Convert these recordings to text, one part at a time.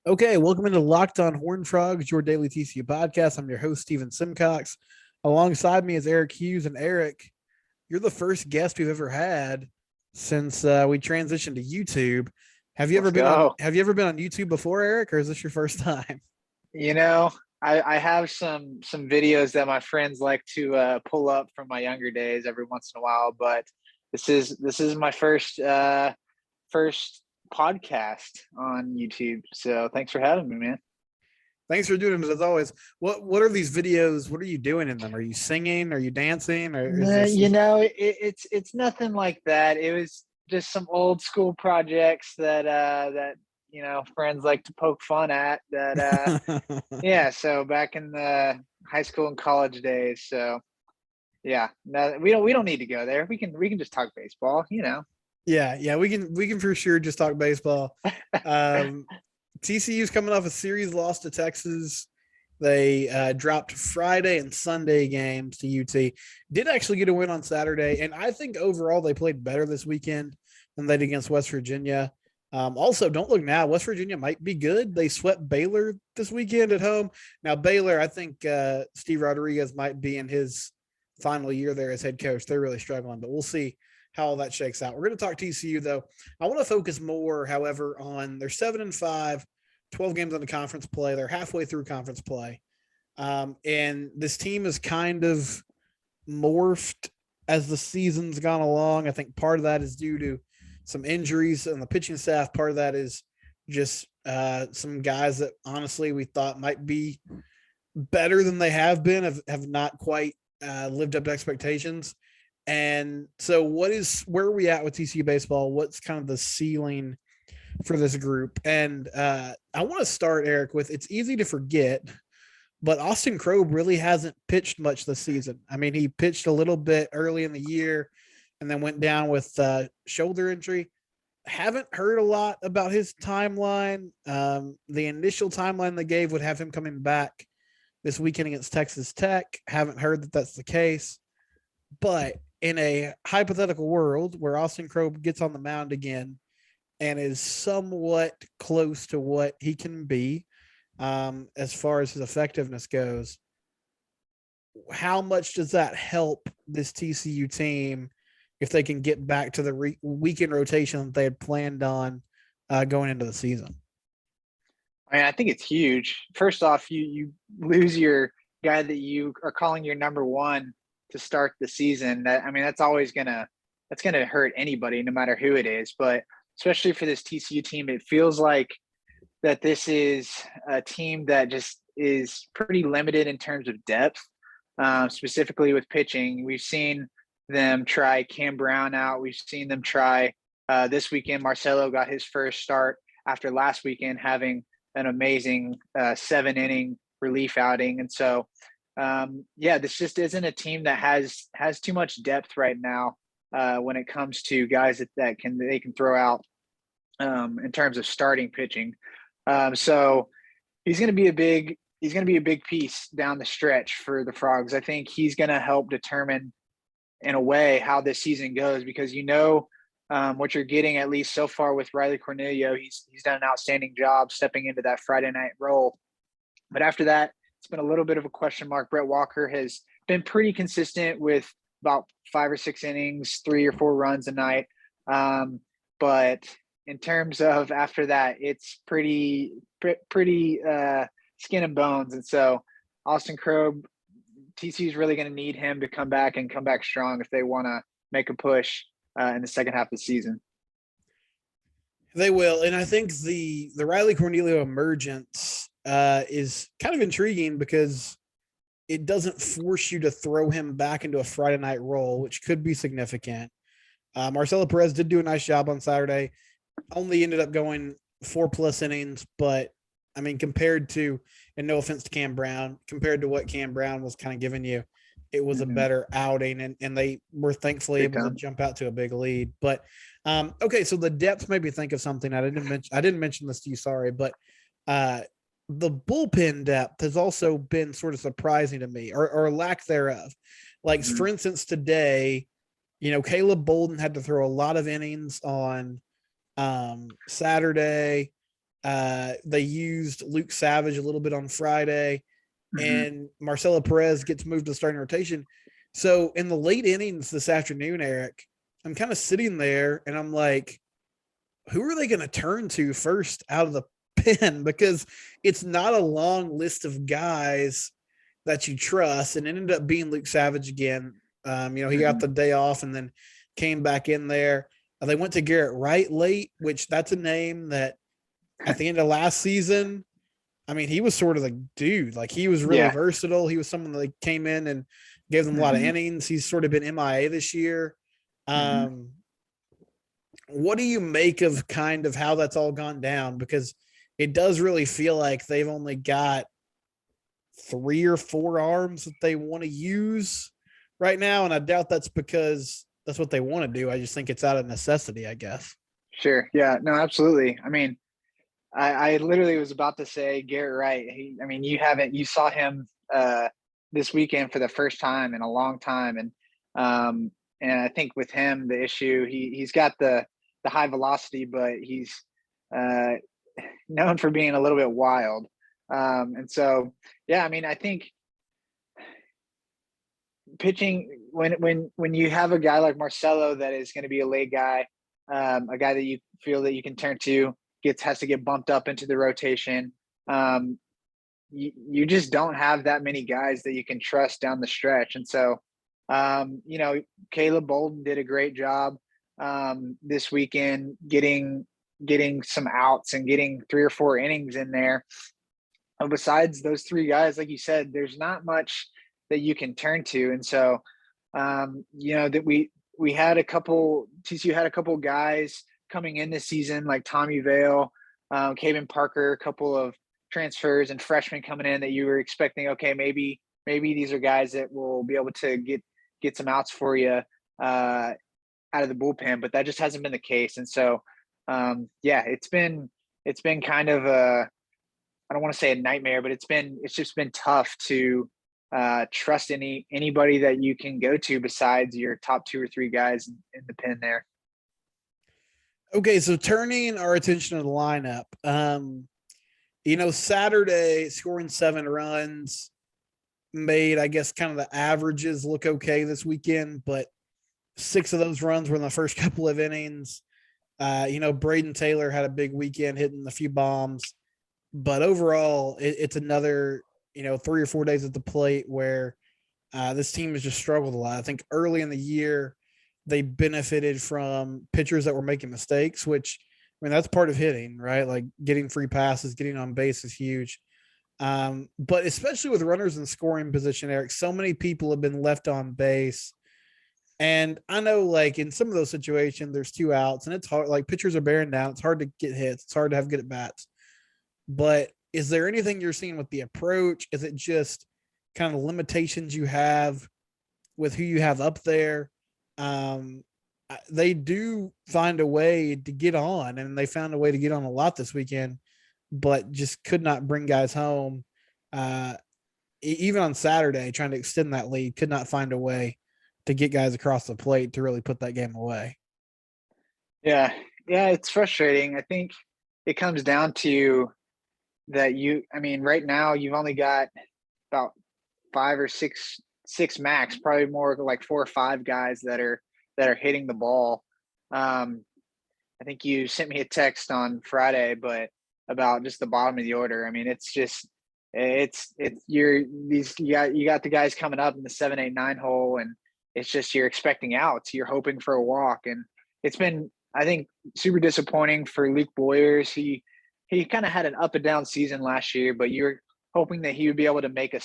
Okay, welcome into Locked On Horned Frogs, your daily TCU podcast. I'm your host, Steven Simcox. Alongside me is Arik Hughes. And Arik, you're the first guest we've ever had since we transitioned to YouTube. Have you ever Let's been on go. Have you ever been on YouTube before, Arik, or is this your first time? You know, I have some videos that my friends like to pull up from my younger days every once in a while, but this is my first podcast on YouTube. So thanks for having me, man. Thanks for doing it as always. What are these videos? What are you doing in them? Are you singing? Are you dancing? Or is Nah, this it's nothing like that. It was just some old school projects that friends like to poke fun at yeah, so back in the high school and college days. So yeah, no, we don't need to go there. We can just talk baseball. Yeah, we can for sure just talk baseball. Um, TCU's coming off a series loss to Texas. They dropped Friday and Sunday games to UT. Did actually get a win on Saturday, and I think overall they played better this weekend than they did against West Virginia. Also, don't look now. West Virginia might be good. They swept Baylor this weekend at home. Now Baylor, I think Steve Rodriguez might be in his final year there as head coach. They're really struggling, but we'll see how all that shakes out. We're going to talk TCU though. I want to focus more, however, on their 7-5, 12 games on the conference play. They're halfway through conference play. And this team is kind of morphed as the season's gone along. I think part of that is due to some injuries on the pitching staff. Part of that is just some guys that honestly we thought might be better than they have been, have not quite lived up to expectations. And so, where are we at with TCU baseball? What's kind of the ceiling for this group? And I want to start, Arik, with it's easy to forget, but Austin Krob really hasn't pitched much this season. I mean, he pitched a little bit early in the year and then went down with shoulder injury. Haven't heard a lot about his timeline. The initial timeline they gave would have him coming back this weekend against Texas Tech. Haven't heard that that's the case. But in a hypothetical world where Austin Krob gets on the mound again and is somewhat close to what he can be as far as his effectiveness goes, how much does that help this TCU team if they can get back to the weekend rotation that they had planned on going into the season? I mean, I think it's huge. First off, you lose your guy that you are calling your number one to start the season. That's gonna hurt anybody, no matter who it is. But especially for this TCU team, it feels like that this is a team that just is pretty limited in terms of depth, specifically with pitching. We've seen them try Cam Brown out. We've seen them try this weekend. Marcelo got his first start after last weekend having an amazing 7 inning relief outing. And so, yeah, this just isn't a team that has too much depth right now when it comes to guys that can throw out in terms of starting pitching. So he's going to be a big piece down the stretch for the Frogs. I think he's going to help determine in a way how this season goes, because what you're getting, at least so far, with Riley Cornelio. He's done an outstanding job stepping into that Friday night role. But after that, it's been a little bit of a question mark. Brett Walker has been pretty consistent with about 5 or 6 innings, 3 or 4 runs a night. But in terms of after that, it's pretty skin and bones. And so Austin Krob, TCU is really going to need him to come back and come back strong if they want to make a push in the second half of the season. They will, and I think the Riley Cornelio emergence is kind of intriguing because it doesn't force you to throw him back into a Friday night role, which could be significant. Marcelo Perez did do a nice job on Saturday. Only ended up going 4+ innings, but I mean, compared to, and no offense to Cam Brown, compared to what Cam Brown was kind of giving you, it was a better outing, and they were thankfully Big able to time. jump out to a big lead. But okay, so the depth made me think of something I didn't mention. I didn't mention this to you, sorry, but uh, the bullpen depth has also been sort of surprising to me, or lack thereof. Like Mhm. for instance, today, Caleb Bolden had to throw a lot of innings on Saturday. They used Luke Savage a little bit on Friday, Mhm. and Marcelo Perez gets moved to the starting rotation. So in the late innings this afternoon, Eric, I'm kind of sitting there and I'm like, who are they going to turn to first out of the pen? Because it's not a long list of guys that you trust, and it ended up being Luke Savage again. He got Mhm. the day off and then came back in there. They went to Garrett Wright late, which that's a name that at the end of last season, I mean, he was sort of the dude. Like he was really Yeah. versatile. He was someone that came in and gave them a lot of Mhm. innings. He's sort of been MIA this year. Mhm. Um, what do you make of kind of how that's all gone down? Because it does really feel like they've only got 3 or 4 arms that they want to use right now. And I doubt that's because that's what they want to do. I just think it's out of necessity, I guess. Sure. Yeah. No, absolutely. I mean, I literally was about to say Garrett Wright. I mean, you saw him this weekend for the first time in a long time, and I think with him the issue he's got the high velocity, but he's uh, known for being a little bit wild, and so yeah, I mean, I think pitching when you have a guy like Marcelo that is going to be a late guy, a guy that you feel that you can turn to, has to get bumped up into the rotation. Um, you just don't have that many guys that you can trust down the stretch, and so Caleb Bolden did a great job this weekend getting some outs and getting 3 or 4 innings in there. Besides those 3 guys, like you said, there's not much that you can turn to, and so that we had a couple. TCU had a couple guys coming in this season, like Tommy Vale, Caven Parker, a couple of transfers and freshmen coming in that you were expecting. Okay, maybe these are guys that will be able to get some outs for you out of the bullpen, but that just hasn't been the case. And so, yeah, it's been kind of a, I don't want to say a nightmare, but it's just been tough to trust anybody that you can go to besides your top 2 or 3 guys in the pen there. Okay, so turning our attention to the lineup, Saturday scoring 7 runs made, I guess, kind of the averages look okay this weekend, but 6 of those runs were in the first couple of innings. Braden Taylor had a big weekend hitting a few bombs, but overall, it's another, 3 or 4 days at the plate where this team has just struggled a lot. I think early in the year, they benefited from pitchers that were making mistakes, which, I mean, that's part of hitting, right? Like getting free passes, getting on base is huge. But especially with runners in scoring position, Eric, so many people have been left on base. And I know, like, in some of those situations, there's 2 outs and it's hard. Like, pitchers are bearing down. It's hard to get hits. It's hard to have good at bats. But is there anything you're seeing with the approach? Is it just kind of limitations you have with who you have up there? Um, they do find a way to get on, and they found a way to get on a lot this weekend, but just could not bring guys home. Uh, Even on Saturday, trying to extend that lead, could not find a way to get guys across the plate to really put that game away. Yeah, yeah, it's frustrating. I think it comes down to that I mean, right now you've only got about 5 or 6 max, probably more like 4 or 5 guys that are hitting the ball. Um, I think you sent me a text on Friday, but about just the bottom of the order. I mean, it's you got the guys coming up in the 7, 8, 9 hole, and it's just you're expecting outs. You're hoping for a walk, and it's been, I think, super disappointing for Luke Boyers. He kind of had an up and down season last year, but you're hoping that he would be able to make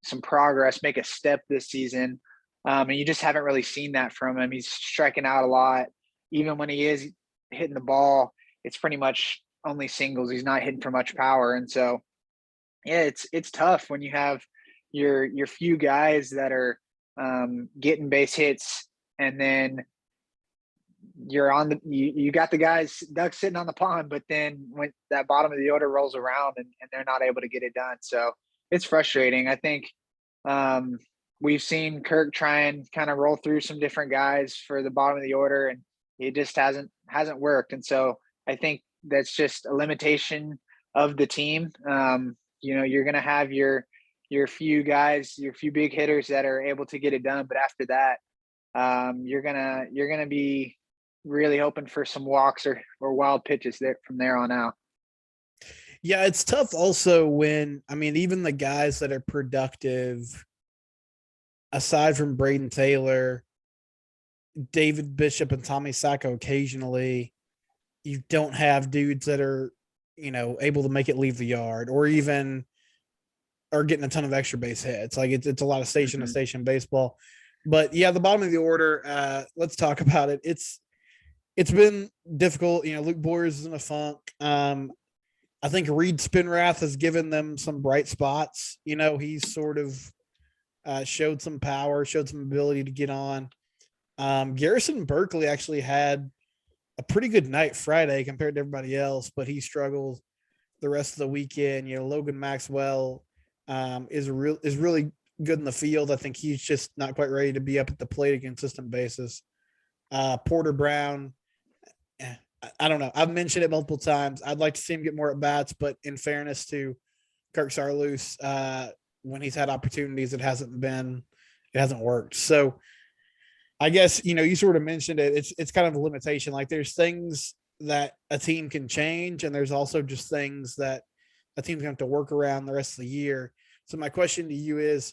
some progress, make a step this season. And you just haven't really seen that from him. He's striking out a lot. Even when he is hitting the ball, it's pretty much only singles. He's not hitting for much power. And so, yeah, it's tough when you have your few guys that are getting base hits, and then you got the guys ducks sitting on the pond, but then when that bottom of the order rolls around and they're not able to get it done. So it's frustrating. I think um, we've seen Kirk try and kind of roll through some different guys for the bottom of the order, and it just hasn't worked. And so I think that's just a limitation of the team. You're going to have your few guys, your few big hitters that are able to get it done, but after that, you're gonna be really hoping for some walks or wild pitches there from there on out. Yeah, it's tough also when, I mean, even the guys that are productive, aside from Braden Taylor, David Bishop, and Tommy Sacco occasionally, you don't have dudes that are, able to make it leave the yard or even are getting a ton of extra base hits. Like it's a lot of station to station baseball. But yeah, the bottom of the order, let's talk about it. It's been difficult. Luke Boyers is in a funk. I think Reed Spinrath has given them some bright spots. He's sort of showed some power, showed some ability to get on. Garrison Berkeley actually had a pretty good night Friday compared to everybody else, but he struggled the rest of the weekend. Logan Maxwell is really good in the field. I think he's just not quite ready to be up at the plate on a consistent basis. Porter Brown, I don't know. I've mentioned it multiple times. I'd like to see him get more at bats, but in fairness to Kirk Saarloos, when he's had opportunities, it hasn't worked. So I guess, you sort of mentioned it. It's kind of a limitation. Like there's things that a team can change, and there's also just things that a team's going to have to work around the rest of the year. So my question to you is,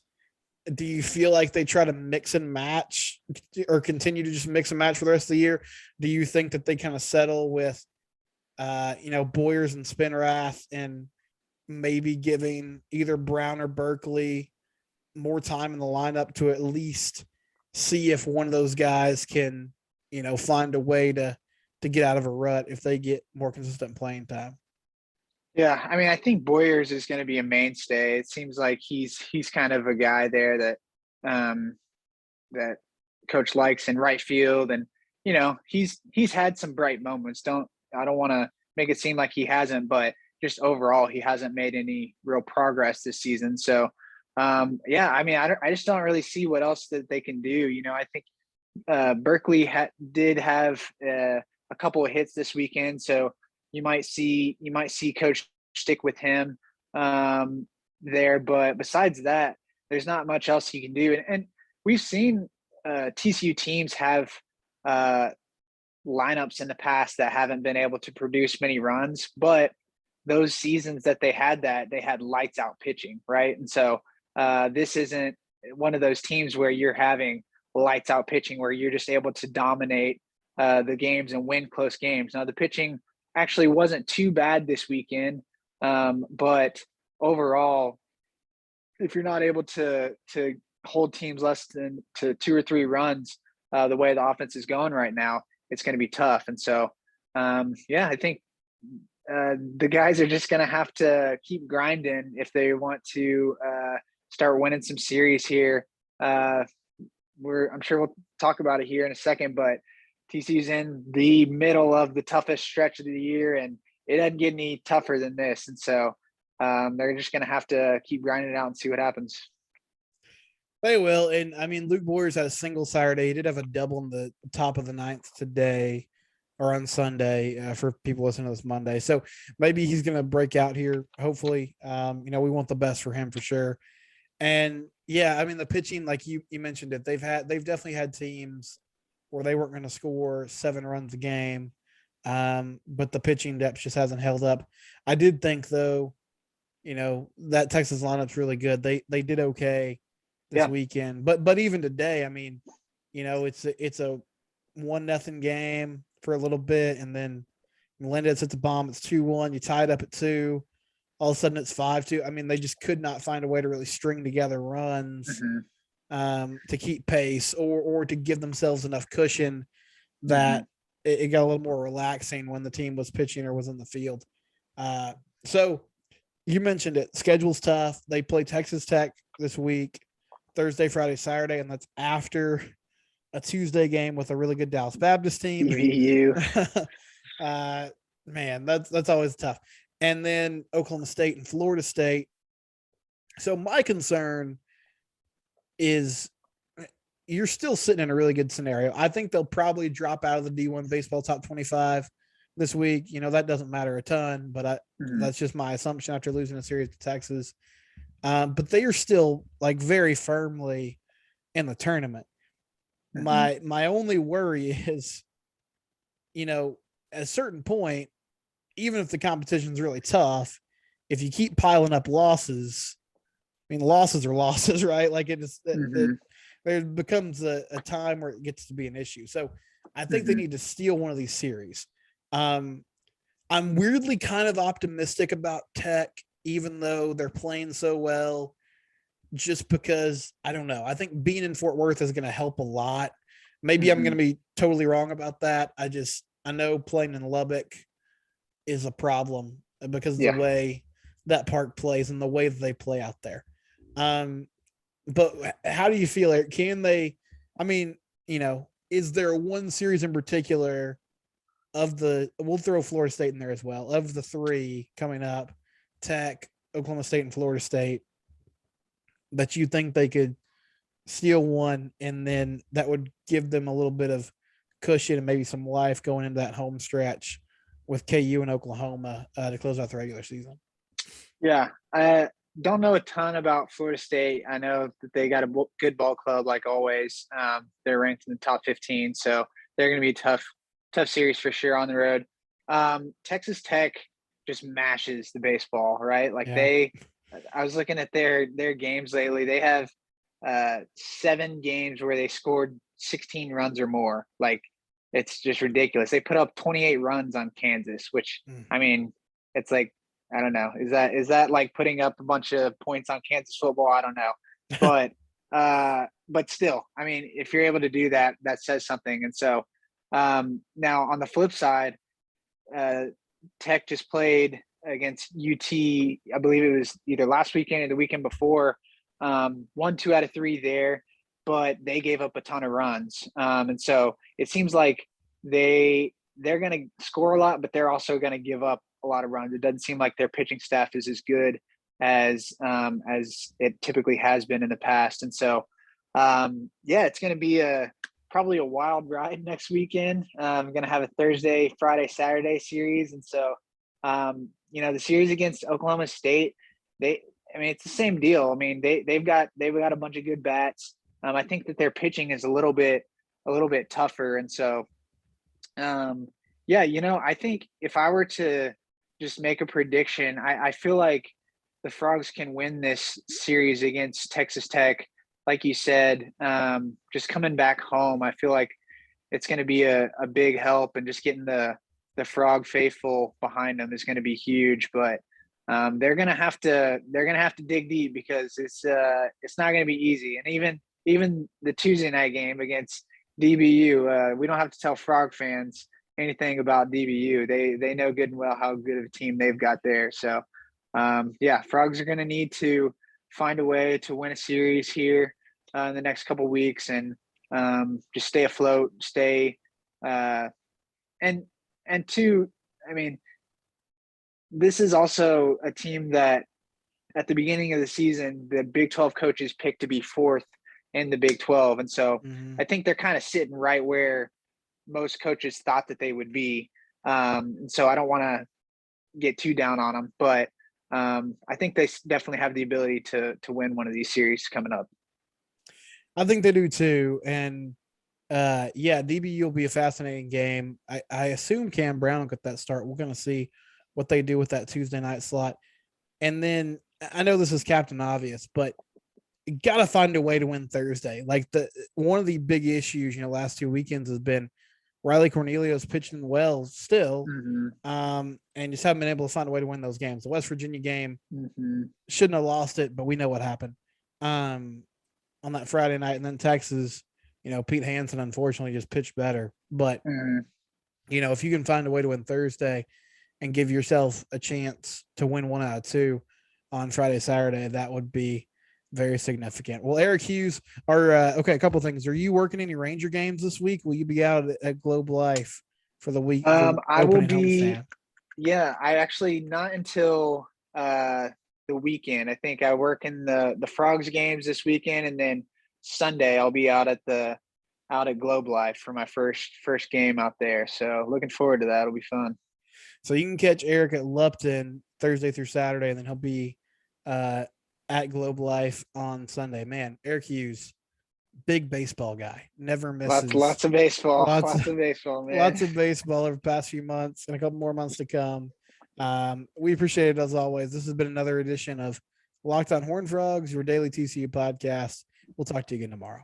do you feel like they try to mix and match or continue to just mix and match for the rest of the year? Do you think that they kind of settle with, Boyers and Spinrath and maybe giving either Brown or Berkeley more time in the lineup to at least see if one of those guys can, find a way to get out of a rut if they get more consistent playing time? Yeah, I mean, I think Boyers is going to be a mainstay. It seems like he's kind of a guy there that coach likes in right field, and he's had some bright moments. I don't want to make it seem like he hasn't, but just overall, he hasn't made any real progress this season. So, yeah, I mean, I just don't really see what else that they can do. I think Berkeley did have a couple of hits this weekend, so you might see coach stick with him there. But besides that, there's not much else he can do. And we've seen TCU teams have lineups in the past that haven't been able to produce many runs, but those seasons that they had lights out pitching, right? And so this isn't one of those teams where you're having lights out pitching where you're just able to dominate the games and win close games. Now the pitching actually wasn't too bad this weekend, but overall, if you're not able to hold teams less than to 2 or 3 runs, the way the offense is going right now, it's going to be tough. And so, yeah, I think the guys are just going to have to keep grinding if they want to start winning some series here. I'm sure we'll talk about it here in a second, but TCU's in the middle of the toughest stretch of the year, and it doesn't get any tougher than this. And so they're just going to have to keep grinding it out and see what happens. They will. And I mean, Luke Boyers had a single Saturday. He did have a double in the top of the ninth today or on Sunday for people listening to this Monday. So maybe he's going to break out here. Hopefully, we want the best for him for sure. And yeah, I mean, the pitching, like you mentioned it, they've definitely had teams where they weren't going to score 7 runs a game. But the pitching depth just hasn't held up. I did think though, that Texas lineup's really good. They did okay this weekend, but even today, I mean, it's a 1-0 game for a little bit, and then Melendez hits a bomb. It's 2-1. You tie it up at 2. All of a sudden, it's 5-2. I mean, they just could not find a way to really string together runs to keep pace or to give themselves enough cushion that it got a little more relaxing when the team was pitching or was in the field. So you mentioned it. Schedule's tough. They play Texas Tech this week, Thursday, Friday, Saturday, and that's after a Tuesday game with a really good Dallas Baptist team. TVU. Man, that's always tough. And then Oklahoma State and Florida State. So my concern is you're still sitting in a really good scenario. I think they'll probably drop out of the D1 baseball top 25 this week. That doesn't matter a ton, but Mhm. that's just my assumption after losing a series to Texas. But they are still like very firmly in the tournament. Mhm. My only worry is, at a certain point, even if the competition's really tough, if you keep piling up losses, I mean, losses are losses, right? Like it Mhm. there becomes a time where it gets to be an issue. So I think they Mhm. need to steal one of these series. Um, I'm weirdly kind of optimistic about Tech, even though they're playing so well, just because I don't know. I think being in Fort Worth is going to help a lot. Maybe I'm going Mhm. to be totally wrong about that. I know playing in Lubbock is a problem because of the Yeah. way that park plays and the way that they play out there. Um, but how do you feel, Eric? Can they? I mean, is there one series in particular of the? We'll throw Florida State in there as well. Of the three coming up, Tech, Oklahoma State, and Florida State, that you think they could steal one, and then that would give them a little bit of cushion and maybe some life going into that home stretch with KU and Oklahoma to close out the regular season. Yeah. I don't know a ton about Florida State. I know that they got a good ball club, like always. They're ranked in the top 15, so they're going to be a tough series for sure on the road. Texas Tech just mashes the baseball, right? Like Yeah. I was looking at their games lately. They have 7 games where they scored 16 runs or more. Like it's just ridiculous. They put up 28 runs on Kansas, which Mm. I mean, it's like I don't know. Is that like putting up a bunch of points on Kansas football? I don't know, but still, I mean, if you're able to do that, that says something. And so now on the flip side, uh, Tech just played against UT. I believe it was either last weekend or the weekend before. Won 2 out of 3 there, but they gave up a ton of runs, and so it seems like they're going to score a lot, but they're also going to give up a lot of runs. It doesn't seem like their pitching staff is as good as it typically has been in the past, and so yeah, it's going to be probably a wild ride next weekend. I'm going to have a Thursday, Friday, Saturday series. And so, the series against Oklahoma State, I mean, it's the same deal. I mean, they've got a bunch of good bats. I think that their pitching is a little bit tougher. And so, yeah, I think if I were to just make a prediction, I feel like the Frogs can win this series against Texas Tech. Like you said, just coming back home, I feel like it's going to be a big help, and just getting the Frog faithful behind them is going to be huge. But they're gonna have to dig deep, because it's not going to be easy. And even the Tuesday night game against DBU, we don't have to tell Frog fans anything about DBU. They know good and well how good of a team they've got there. So yeah, Frogs are going to need to find a way to win a series here in the next couple weeks, and just stay afloat, stay uh, and and two. I mean, this is also a team that at the beginning of the season, the Big 12 coaches picked to be fourth in the Big 12, and so Mm-hmm. I think they're kind of sitting right where most coaches thought that they would be. And so I don't want to get too down on them, but I think they definitely have the ability to win one of these series coming up. I think they do too. And yeah, DBU will be a fascinating game. I assume Cam Brown will get that start. We're going to see what they do with that Tuesday night slot. And then I know this is Captain Obvious, but you got to find a way to win Thursday. Like one of the big issues, last 2 weekends has been Riley Cornelius pitching well still, Mm-hmm. and just haven't been able to find a way to win those games. The West Virginia game Mm-hmm. shouldn't have lost it, but we know what happened on that Friday night. And then Texas, Pete Hansen unfortunately just pitched better. But Mm-hmm. if you can find a way to win Thursday and give yourself a chance to win 1 out of 2 on Friday, Saturday, that would be very significant. Well, Arik Hughes, okay, a couple things. Are you working any Ranger games this week? Will you be out at Globe Life for the week, the I will opening be. homestand? Yeah, I actually not until uh, the weekend. I think I work in the Frogs games this weekend, and then Sunday I'll be out at Globe Life for my first game out there. So looking forward to that. It'll be fun. So you can catch Eric at Lupton Thursday through Saturday, and then he'll be at Globe Life on Sunday. Man, Arik Hughes, big baseball guy, never Lots, misses. lots of baseball. Lots Lots of of baseball, man. lots of baseball over the past few months and a couple more months to come. We appreciate it as always. This has been another edition of Locked on Horned Frogs, your daily TCU podcast. We'll talk to you again tomorrow.